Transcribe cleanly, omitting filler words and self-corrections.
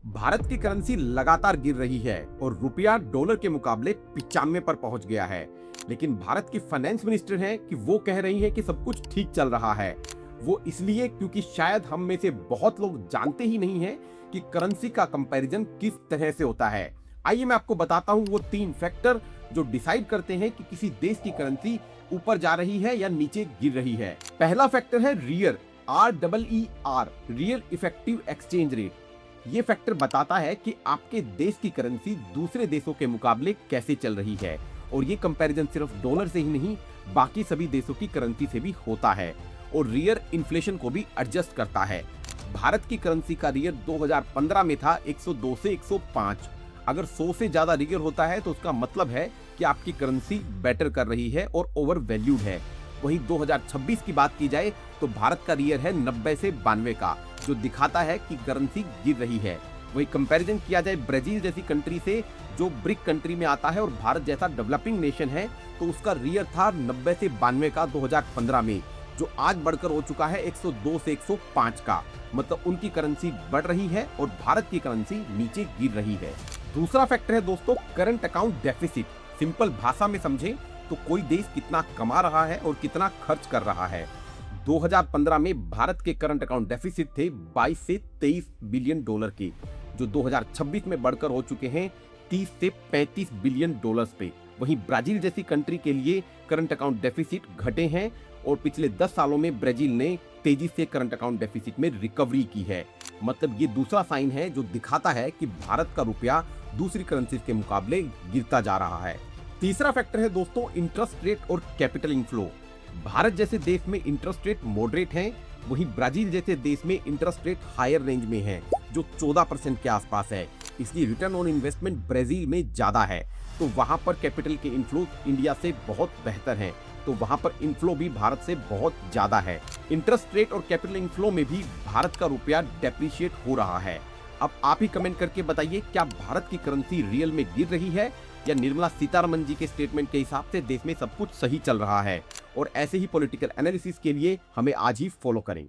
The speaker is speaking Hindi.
भारत की करेंसी लगातार गिर रही है और रुपया डॉलर के मुकाबले 95 पर पहुंच गया है। लेकिन भारत की फाइनेंस मिनिस्टर हैं कि वो कह रही हैं कि सब कुछ ठीक चल रहा है। वो इसलिए क्योंकि शायद हम में से बहुत लोग जानते ही नहीं हैं कि करेंसी का कंपैरिजन किस तरह से होता है। आइए मैं आपको बताता हूं वो 3 फैक्टर जो डिसाइड करते हैं कि किसी देश की करेंसी ऊपर जा रही है या नीचे गिर रही है। पहला फैक्टर है rear, REER, real effective exchange rate. ये फैक्टर बताता है कि आपके देश की करेंसी दूसरे देशों के मुकाबले कैसे चल रही है, और ये कंपैरिजन सिर्फ डॉलर से ही नहीं बाकी सभी देशों की करेंसी से भी होता है। और रियर इन्फ्लेशन को भी एडजस्ट करता है। भारत की करेंसी का रियर 2015 में था 102 से 105। अगर 100 से ज्यादा रियर होता है तो उसका मतलब है कि आपकी करेंसी बेटर कर रही है और ओवर वैल्यूड है। वहीं 2026 की बात की जाए तो भारत का रियर है 90 से 92 का, जो दिखाता है कि करेंसी गिर रही है। वही कंपैरिजन किया जाए ब्राजील जैसी कंट्री से जो ब्रिक कंट्री में आता है और भारत जैसा डेवलपिंग नेशन है, तो उसका रियर था 90 से 92 का 2015 में, जो आज बढ़कर हो चुका है 102 से 105 का। मतलब उनकी करेंसी बढ़ रही है और भारत की करेंसी नीचे गिर रही है। दूसरा फैक्टर है दोस्तों करंट अकाउंट डेफिसिट। सिंपल भाषा में समझें तो कोई देश कितना कमा रहा है और कितना खर्च कर रहा है। 2015 में भारत के करंट अकाउंट डेफिसिट थे 22 से 23 बिलियन डॉलर के, जो 2026 में बढ़कर हो चुके हैं 30 से 35 बिलियन डॉलर्स पे। वहीं ब्राजील जैसी कंट्री के लिए करंट अकाउंट डेफिसिट घटे हैं और पिछले 10 सालों में ब्राजील ने तेजी से करंट अकाउंट डेफिसिट में रिकवरी की है। मतलब ये दूसरा साइन है जो दिखाता है कि भारत का रुपया दूसरी करेंसी के मुकाबले गिरता जा रहा है। तीसरा फैक्टर है दोस्तों इंटरेस्ट रेट और कैपिटल इनफ्लो। भारत जैसे देश में इंटरेस्ट रेट मॉडरेट हैं, वहीं ब्राजील जैसे देश में इंटरेस्ट रेट हायर रेंज में है, जो 14% के आसपास है। इसलिए रिटर्न ऑन इन्वेस्टमेंट ब्राजील में ज्यादा है, तो वहां पर कैपिटल के इनफ्लो इंडिया से बहुत बेहतर हैं, तो वहां पर इनफ्लो भी भारत से बहुत ज्यादा है। इंटरेस्ट रेट और कैपिटल इनफ्लो में भी भारत का रुपया डेप्रिशिएट हो रहा है। अब आप ही कमेंट करके बताइए, क्या भारत की करेंसी रियल में गिर रही है या निर्मला सीतारमण जी के स्टेटमेंट के हिसाब से देश में सब कुछ सही चल रहा है। और ऐसे ही पॉलिटिकल एनालिसिस के लिए हमें आज ही फॉलो करें।